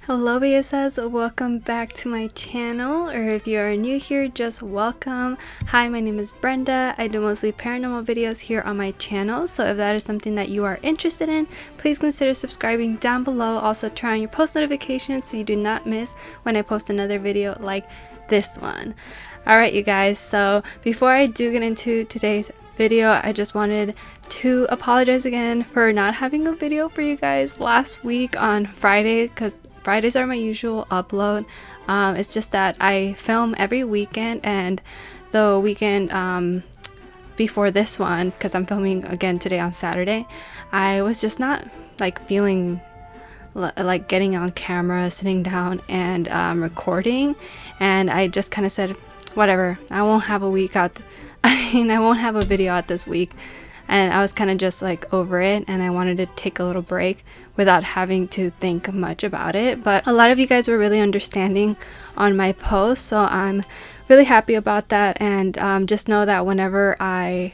Hello BSS, welcome back to my channel, or if you are new here, just welcome. Hi, my name is Brenda. I do mostly paranormal videos here on my channel, so if that is something that you are interested in, please consider subscribing down below. Also turn on your post notifications so you do not miss when I post another video like this one. Alright you guys, so before I do get into today's video, I just wanted to apologize again for not having a video for you guys last week on Friday, because Fridays are my usual upload. It's just that I film every weekend, and the weekend before this one, because I'm filming again today on Saturday, I was just not like feeling like getting on camera, sitting down and recording, and I just kind of said, whatever, I won't have a week out. I won't have a video out this week. And I was kind of just like over it, and I wanted to take a little break without having to think much about it. But a lot of you guys were really understanding on my post, so I'm really happy about that. And just know that whenever I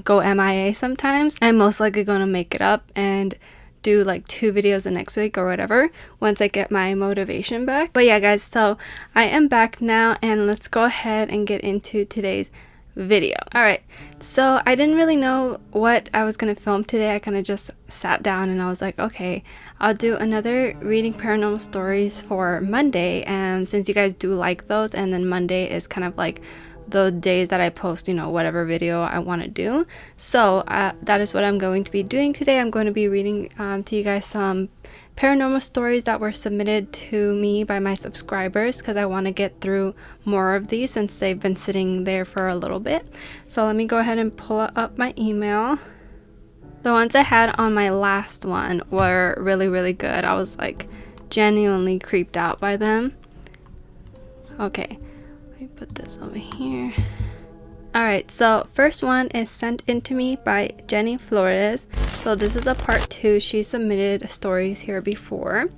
go MIA sometimes, I'm most likely going to make it up and do like 2 videos the next week or whatever once I get my motivation back. But yeah guys, so I am back now, and let's go ahead and get into today's video. Alright, so I didn't really know what I was gonna film today. I kind of just sat down and I was like, okay, I'll do another reading paranormal stories for Monday, and since you guys do like those, and then Monday is kind of like the days that I post, you know, whatever video I want to do. So that is what I'm going to be doing today. I'm going to be reading to you guys some paranormal stories that were submitted to me by my subscribers, because I want to get through more of these since they've been sitting there for a little bit. So let me go ahead and pull up my email. The ones I had on my last one were really good. I was like genuinely creeped out by them. Okay, let me put this over here. Alright, so first one is sent in to me by Jenny Flores. So this is the part 2. She submitted stories here before.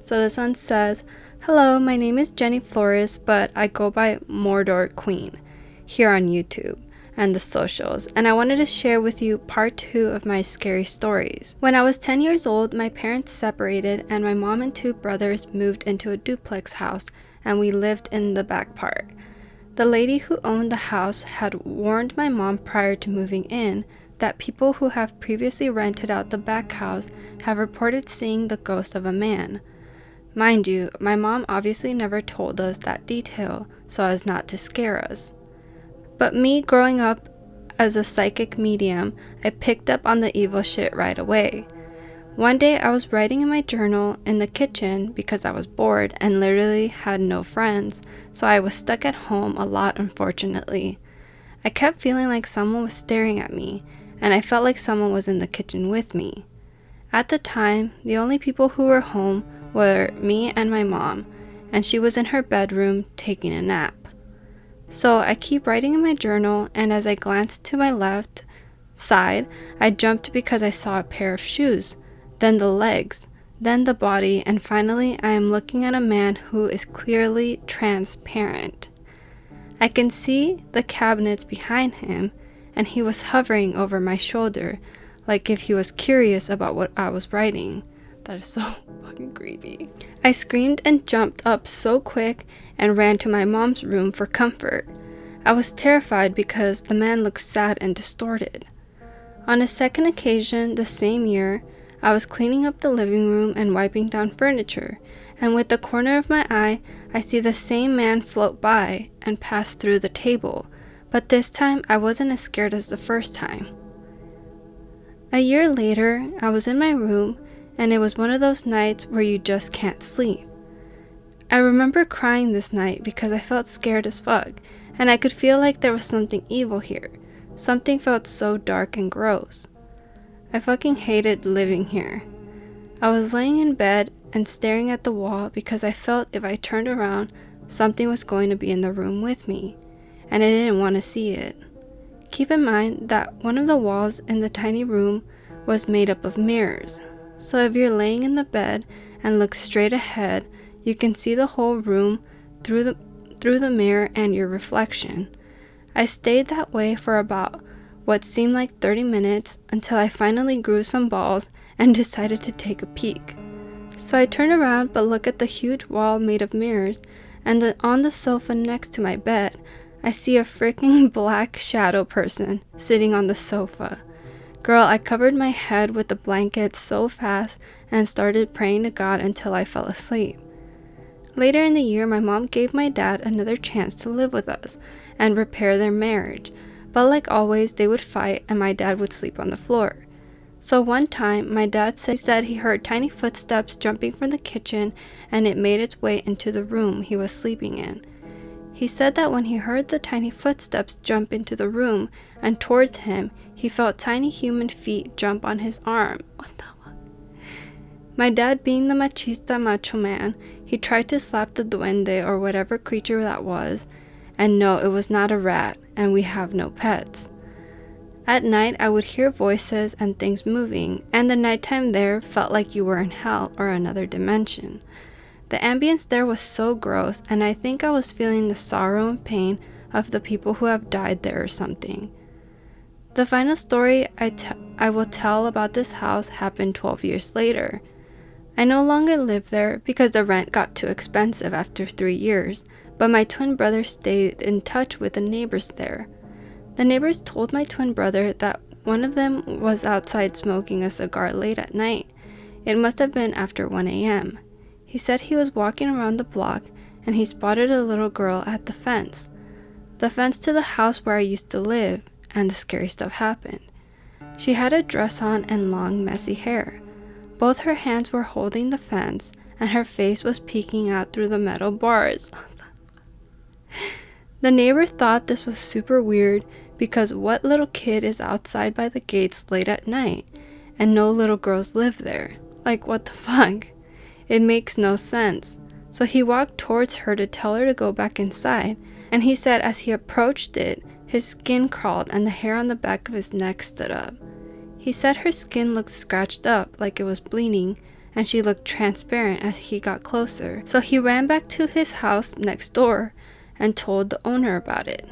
So this one says, hello, my name is Jenny Flores, but I go by Mordor Queen here on YouTube and the socials, and I wanted to share with you part 2 of my scary stories. When I was 10 years old, my parents separated, and my mom and 2 brothers moved into a duplex house, and we lived in the back part. The lady who owned the house had warned my mom prior to moving in that people who have previously rented out the back house have reported seeing the ghost of a man. Mind you, my mom obviously never told us that detail so as not to scare us. But me growing up as a psychic medium, I picked up on the evil shit right away. One day I was writing in my journal in the kitchen because I was bored and literally had no friends, so I was stuck at home a lot, unfortunately. I kept feeling like someone was staring at me, and I felt like someone was in the kitchen with me. At the time, the only people who were home were me and my mom, and she was in her bedroom taking a nap. So I keep writing in my journal, and as I glanced to my left side, I jumped because I saw a pair of shoes. Then the legs, then the body, and finally I am looking at a man who is clearly transparent. I can see the cabinets behind him, and he was hovering over my shoulder, like if he was curious about what I was writing. That is so fucking creepy. I screamed and jumped up so quick and ran to my mom's room for comfort. I was terrified because the man looked sad and distorted. On a second occasion the same year, I was cleaning up the living room and wiping down furniture, and with the corner of my eye, I see the same man float by and pass through the table, but this time I wasn't as scared as the first time. A year later, I was in my room, and it was one of those nights where you just can't sleep. I remember crying this night because I felt scared as fuck, and I could feel like there was something evil here. Something felt so dark and gross. I fucking hated living here. I was laying in bed and staring at the wall because I felt if I turned around, something was going to be in the room with me, and I didn't want to see it. Keep in mind that one of the walls in the tiny room was made up of mirrors, so if you're laying in the bed and look straight ahead, you can see the whole room through the mirror and your reflection. I stayed that way for about what seemed like 30 minutes until I finally grew some balls and decided to take a peek. So I turn around but look at the huge wall made of mirrors, and on the sofa next to my bed, I see a freaking black shadow person sitting on the sofa. Girl, I covered my head with the blanket so fast and started praying to God until I fell asleep. Later in the year, my mom gave my dad another chance to live with us and repair their marriage, but like always, they would fight and my dad would sleep on the floor. So one time, my dad said he heard tiny footsteps jumping from the kitchen and it made its way into the room he was sleeping in. He said that when he heard the tiny footsteps jump into the room and towards him, he felt tiny human feet jump on his arm. What the fuck? My dad, being the machista macho man, he tried to slap the duende or whatever creature that was, and no, it was not a rat, and we have no pets. At night, I would hear voices and things moving, and the nighttime there felt like you were in hell or another dimension. The ambience there was so gross, and I think I was feeling the sorrow and pain of the people who have died there or something. The final story I will tell about this house happened 12 years later. I no longer live there because the rent got too expensive after 3 years, but my twin brother stayed in touch with the neighbors there. The neighbors told my twin brother that one of them was outside smoking a cigar late at night. It must have been after 1 a.m. He said he was walking around the block and he spotted a little girl at the fence to the house where I used to live, and the scary stuff happened. She had a dress on and long, messy hair. Both her hands were holding the fence and her face was peeking out through the metal bars. The neighbor thought this was super weird because what little kid is outside by the gates late at night? And no little girls live there. Like, what the fuck? It makes no sense. So he walked towards her to tell her to go back inside, and he said as he approached it, his skin crawled and the hair on the back of his neck stood up. He said her skin looked scratched up like it was bleeding, and she looked transparent as he got closer. So he ran back to his house next door and told the owner about it.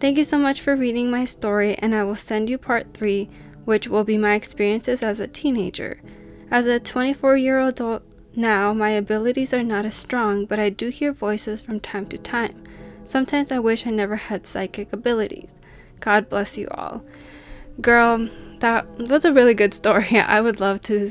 Thank you so much for reading my story, and I will send you part 3, which will be my experiences as a teenager. As a 24-year-old adult now, my abilities are not as strong, but I do hear voices from time to time. Sometimes I wish I never had psychic abilities. God bless you all. Girl, that was a really good story. I would love to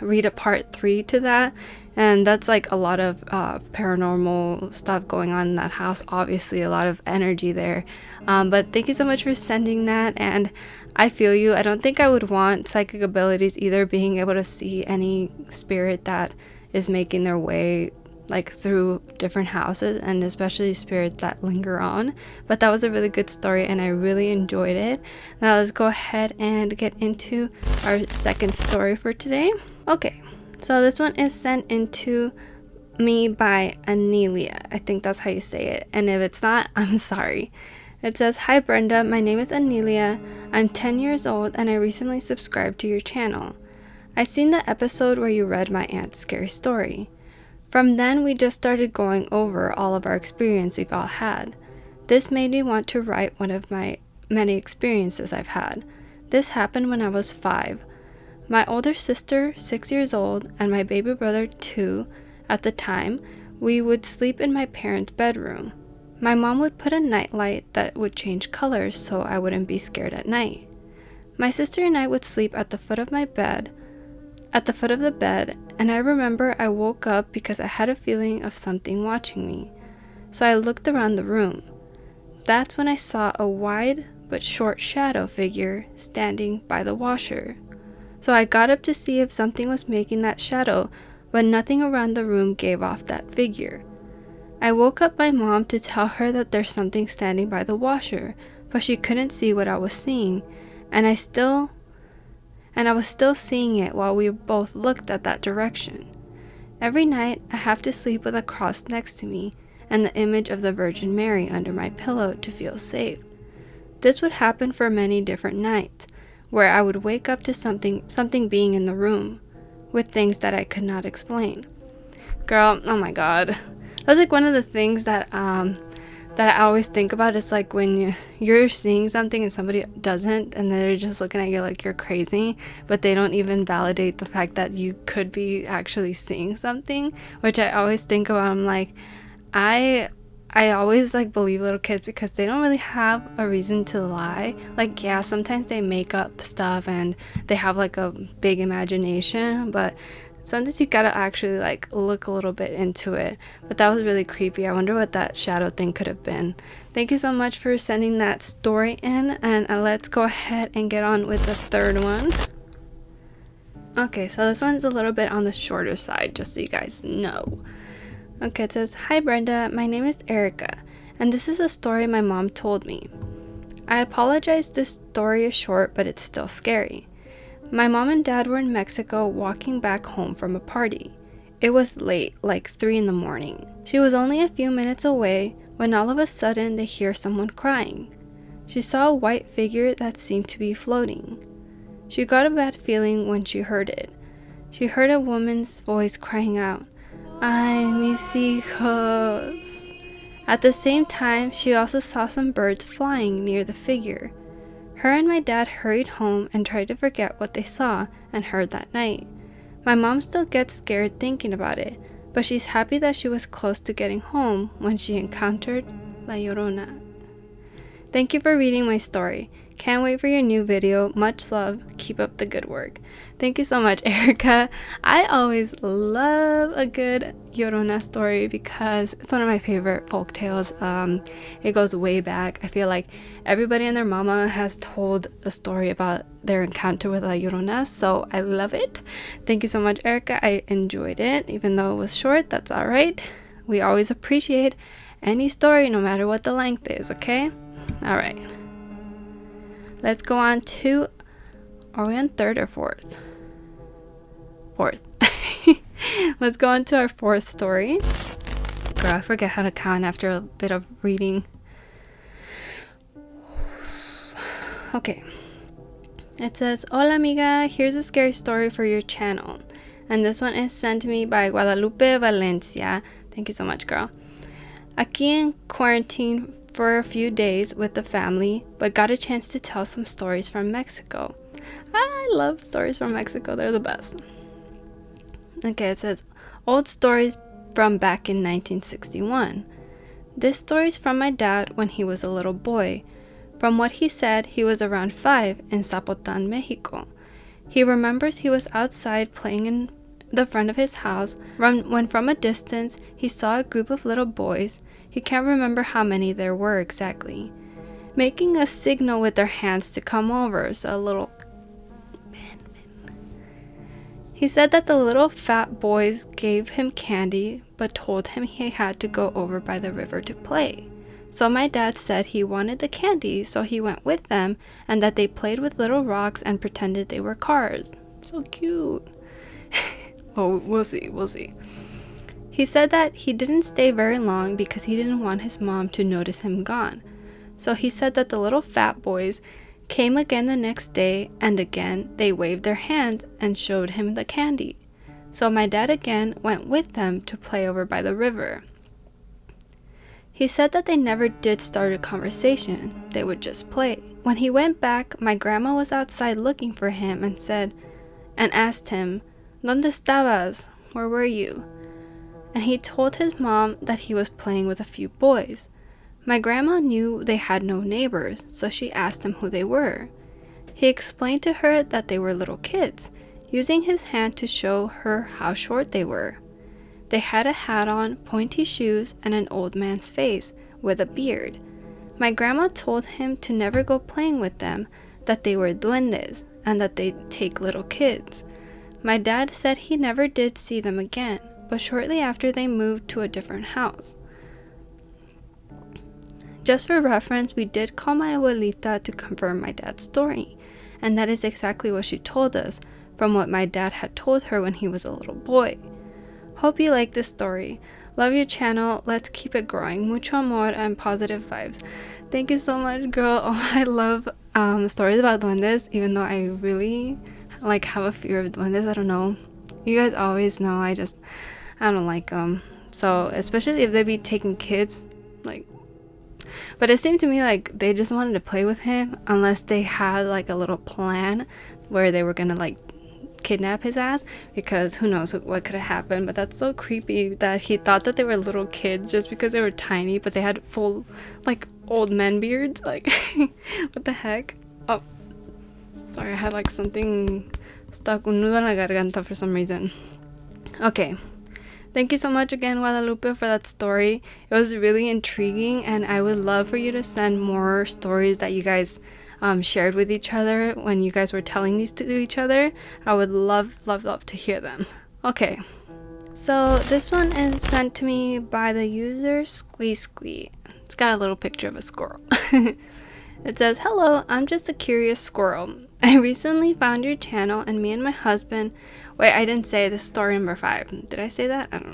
read a part 3 to that. And that's like a lot of paranormal stuff going on in that house. Obviously, a lot of energy there. But thank you so much for sending that. And I feel you. I don't think I would want psychic abilities either, being able to see any spirit that is making their way like through different houses, and especially spirits that linger on. But that was a really good story and I really enjoyed it. Now let's go ahead and get into our second story for today. Okay, so this one is sent into me by Anelia. I think that's how you say it, and if it's not, I'm sorry. It says, "Hi Brenda, my name is Anelia. I'm 10 years old and I recently subscribed to your channel. I seen the episode where you read my aunt's scary story. From then, we just started going over all of our experience we've all had. This made me want to write one of my many experiences I've had. This happened when I was 5. My older sister, 6 years old, and my baby brother, 2, at the time, we would sleep in my parents' bedroom. My mom would put a nightlight that would change colors so I wouldn't be scared at night. My sister and I would sleep at the foot of the bed, and I remember I woke up because I had a feeling of something watching me. So I looked around the room. That's when I saw a wide but short shadow figure standing by the washer. So I got up to see if something was making that shadow, but nothing around the room gave off that figure. I woke up my mom to tell her that there's something standing by the washer, but she couldn't see what I was seeing, and I was still seeing it while we both looked at that direction. Every night, I have to sleep with a cross next to me and the image of the Virgin Mary under my pillow to feel safe. This would happen for many different nights, where I would wake up to something being in the room, with things that I could not explain." Girl, oh my god. That's like one of the things that that I always think about is like when you're seeing something and somebody doesn't, and they're just looking at you like you're crazy, but they don't even validate the fact that you could be actually seeing something, which I always think about. I'm like, I always like believe little kids because they don't really have a reason to lie. Like, yeah, sometimes they make up stuff and they have like a big imagination, but sometimes you gotta actually like look a little bit into it. But that was really creepy. I wonder what that shadow thing could have been. Thank you so much for sending that story in, and let's go ahead and get on with the third one. Okay, so this one's a little bit on the shorter side, just so you guys know. Okay, it says, "Hi Brenda, my name is Erica, and this is a story my mom told me. I apologize, this story is short, but it's still scary. My mom and dad were in Mexico walking back home from a party. It was late, like 3 in the morning. She was only a few minutes away when all of a sudden they hear someone crying. She saw a white figure that seemed to be floating. She got a bad feeling when she heard it. She heard a woman's voice crying out, 'Ay, mis hijos.' At the same time, she also saw some birds flying near the figure. Her and my dad hurried home and tried to forget what they saw and heard that night. My mom still gets scared thinking about it, but she's happy that she was close to getting home when she encountered La Llorona. Thank you for reading my story. Can't wait for your new video. Much love. Keep up the good work." Thank you so much, Erica. I always love a good Llorona story because it's one of my favorite folk tales. It goes way back. I feel like everybody and their mama has told a story about their encounter with La Llorona, so I love it. Thank you so much, Erica. I enjoyed it. Even though it was short, that's all right. We always appreciate any story, no matter what the length is, okay? All right. Let's go on to, are we on third or fourth? Fourth. Let's go on to our fourth story. Girl, I forget how to count after a bit of reading. Okay. It says, "Hola amiga, here's a scary story for your channel." And this one is sent to me by Guadalupe Valencia. Thank you so much, girl. Aquí in quarantine for a few days with the family, but got a chance to tell some stories from Mexico. I love stories from Mexico. They're the best. Okay, it says, "Old stories from back in 1961. This story is from my dad when he was a little boy. From what he said, he was around 5 in Zapotan, Mexico. He remembers he was outside playing in the front of his house when from a distance he saw a group of little boys, he can't remember how many there were exactly, making a signal with their hands to come over, so a little He said that the little fat boys gave him candy, but told him he had to go over by the river to play. So my dad said he wanted the candy, so he went with them, and that they played with little rocks and pretended they were cars. So cute. Well, we'll see. He said that he didn't stay very long because he didn't want his mom to notice him gone. So he said that the little fat boys came again the next day, and again they waved their hands and showed him the candy. So my dad again went with them to play over by the river. He said that they never did start a conversation, they would just play. When he went back, my grandma was outside looking for him and asked him, "¿Dónde estabas? Where were you?" And he told his mom that he was playing with a few boys. My grandma knew they had no neighbors, so she asked him who they were. He explained to her that they were little kids, using his hand to show her how short they were. They had a hat on, pointy shoes, and an old man's face, with a beard. My grandma told him to never go playing with them, that they were duendes, and that they'd take little kids. My dad said he never did see them again, but shortly after they moved to a different house. Just for reference, we did call my abuelita to confirm my dad's story, and that is exactly what she told us from what my dad had told her when he was a little boy. Hope you like this story. Love your channel. Let's keep it growing. Mucho amor and positive vibes. Thank you so much, girl. Oh, I love stories about duendes, even though I really have a fear of duendes. I don't know. You guys always know I don't like them. So especially if they be taking kids, But it seemed to me like they just wanted to play with him, unless they had like a little plan where they were gonna like kidnap his ass, because who knows what could have happened. But that's so creepy that he thought that they were little kids just because they were tiny, but they had full like old men beards. Like what the heck. Oh, sorry, I had like something stuck, un nudo en la garganta for some reason. Okay, thank you so much again, Guadalupe, for that story. It was really intriguing, and I would love for you to send more stories that you guys shared with each other when you guys were telling these to each other. I would love to hear them. Okay, so this one is sent to me by the user Squee. It's got a little picture of a squirrel. It says, "Hello, I'm just a curious squirrel. I recently found your channel, and me and my husband..." Wait, I didn't say this, story number 5. Did I say that? I don't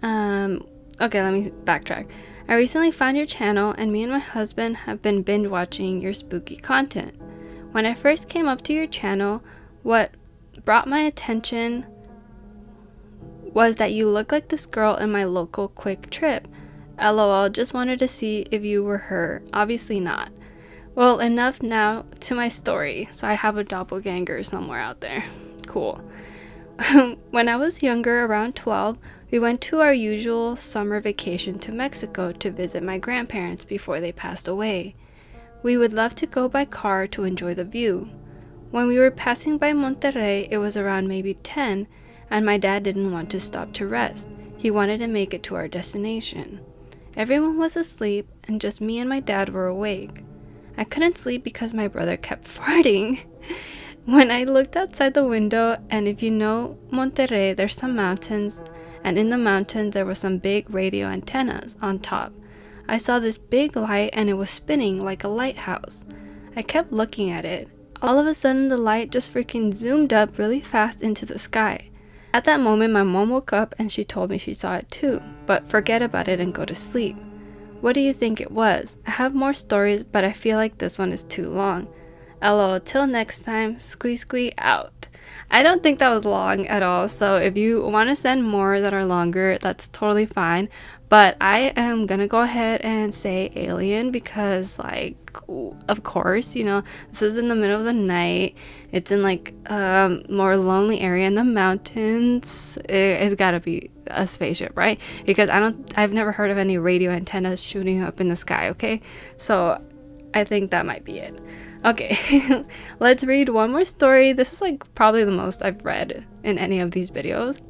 know. Okay, let me backtrack. "I recently found your channel, and me and my husband have been binge watching your spooky content. When I first came up to your channel, what brought my attention was that you look like this girl in my local Quick Trip. LOL, just wanted to see if you were her. Obviously not. Well, enough now to my story, so I have a doppelganger somewhere out there. Cool. When I was younger, around 12, we went to our usual summer vacation to Mexico to visit my grandparents before they passed away. We would love to go by car to enjoy the view. When we were passing by Monterrey, it was around maybe 10, and my dad didn't want to stop to rest. He wanted to make it to our destination. Everyone was asleep, and just me and my dad were awake. I couldn't sleep because my brother kept farting. When I looked outside the window, and if you know Monterrey, there's some mountains, and in the mountains there were some big radio antennas on top. I saw this big light, and it was spinning like a lighthouse. I kept looking at it. All of a sudden, the light just freaking zoomed up really fast into the sky. At that moment, my mom woke up and she told me she saw it too, but forget about it and go to sleep. What do you think it was? I have more stories, but I feel like this one is too long. LOL, till next time, squee out." I don't think that was long at all, so if you want to send more that are longer, that's totally fine. But I am gonna go ahead and say alien because, like, of course, you know, this is in the middle of the night. It's in like more lonely area in the mountains. It's gotta be a spaceship, right? Because I've never heard of any radio antennas shooting up in the sky. Okay, so I think that might be it. Okay, let's read one more story. This is like probably the most I've read in any of these videos.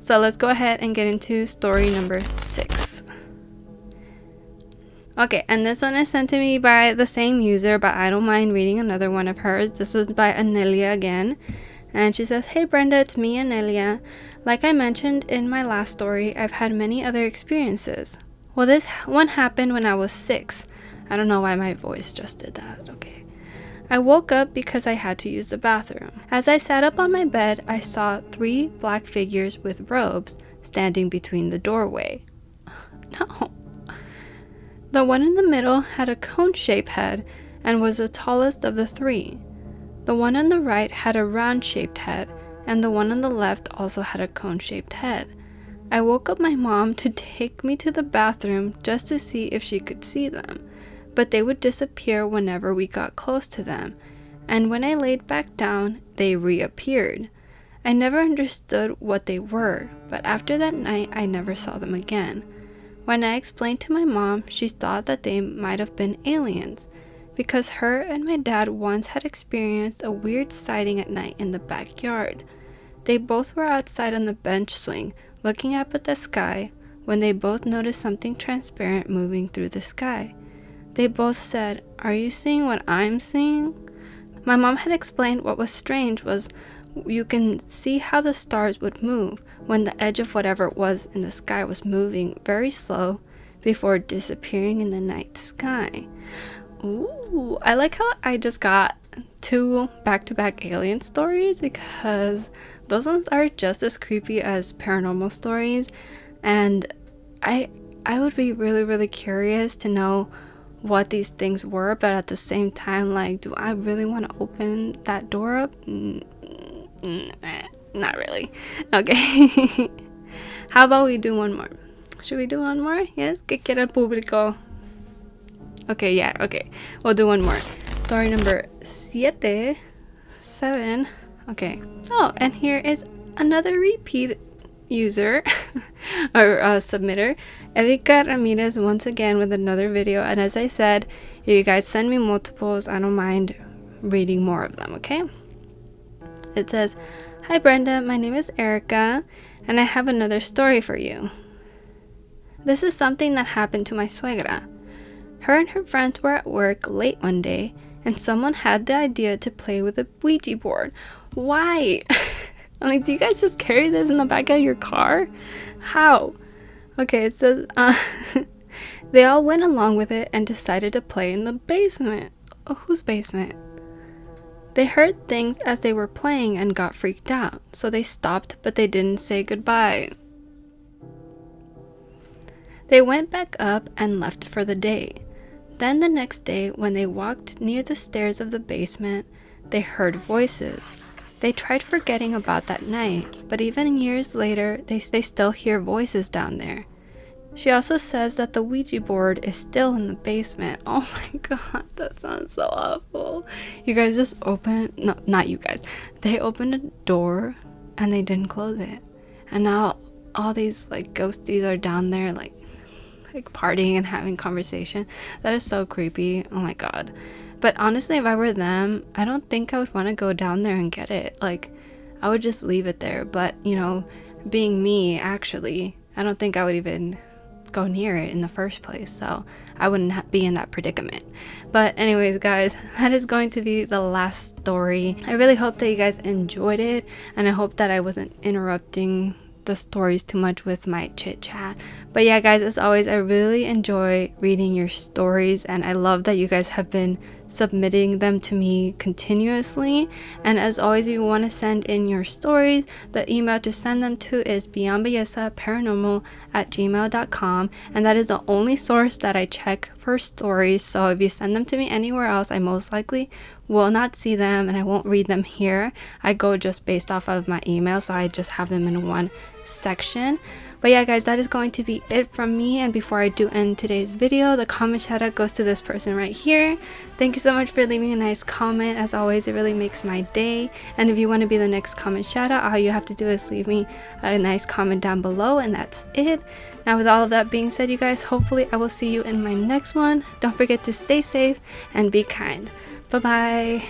So let's go ahead and get into story number 6. Okay, and this one is sent to me by the same user, but I don't mind reading another one of hers. This is by Anelia again, and she says, "Hey Brenda, it's me, Anelia. Like I mentioned in my last story, I've had many other experiences. Well, this one happened when I was 6. I don't know why my voice just did that. Okay. I woke up because I had to use the bathroom. As I sat up on my bed, I saw 3 black figures with robes standing between the doorway." No. "The one in the middle had a cone-shaped head and was the tallest of the 3. The one on the right had a round-shaped head, and the one on the left also had a cone-shaped head. I woke up my mom to take me to the bathroom just to see if she could see them, but they would disappear whenever we got close to them, and when I laid back down, they reappeared. I never understood what they were, but after that night, I never saw them again. When I explained to my mom, she thought that they might have been aliens, because her and my dad once had experienced a weird sighting at night in the backyard. They both were outside on the bench swing, looking up at the sky, when they both noticed something transparent moving through the sky. They both said, 'Are you seeing what I'm seeing?' My mom had explained what was strange was you can see how the stars would move when the edge of whatever it was in the sky was moving very slow before disappearing in the night sky." Ooh, I like how I just got 2 back-to-back alien stories, because those ones are just as creepy as paranormal stories, and I would be really curious to know what these things were, but at the same time, like, do I really want to open that door up? Not really. Okay. How about we do one more? Should we do one more? Yes? ¿Qué quiere el público? Okay, yeah, okay. We'll do one more. Story number 7. Okay. Oh, and here is another repeat user or submitter, Erika Ramirez, once again with another video. And as I said, if you guys send me multiples, I don't mind reading more of them, okay? It says, "Hi Brenda, my name is Erika, and I have another story for you. This is something that happened to my suegra. Her and her friends were at work late one day, and someone had the idea to play with a Ouija board." Why? I'm like, do you guys just carry this in the back of your car? How? Okay, it says, they all went along with it and decided to play in the basement. Oh, whose basement? They heard things as they were playing and got freaked out, so they stopped, but they didn't say goodbye. They went back up and left for the day. Then the next day, when they walked near the stairs of the basement, they heard voices. They tried forgetting about that night, but even years later, they still hear voices down there. She also says that the Ouija board is still in the basement. Oh my god, that sounds so awful. You guys just no, not you guys. They opened a door and they didn't close it. And now all these like ghosties are down there like partying and having conversation. That is so creepy. Oh my god. But honestly, if I were them, I don't think I would want to go down there and get it. Like, I would just leave it there. But, you know, being me, actually, I don't think I would even go near it in the first place. So I wouldn't be in that predicament. But anyways, guys, that is going to be the last story. I really hope that you guys enjoyed it. And I hope that I wasn't interrupting the stories too much with my chit chat. But yeah, guys, as always, I really enjoy reading your stories, and I love that you guys have been submitting them to me continuously. And as always, if you want to send in your stories, the email to send them to is beyondbellezaparanormal@gmail.com, and that is the only source that I check for stories. So if you send them to me anywhere else, I most likely will not see them and I won't read them here. I go just based off of my email, so I just have them in one section. But yeah, guys, that is going to be it from me. And before I do end today's video, the comment shout out goes to this person right here. Thank you so much for leaving a nice comment. As always, it really makes my day. And if you want to be the next comment shout out, all you have to do is leave me a nice comment down below, and that's it. Now, with all of that being said, you guys, hopefully I will see you in my next one. Don't forget to stay safe and be kind. Bye bye.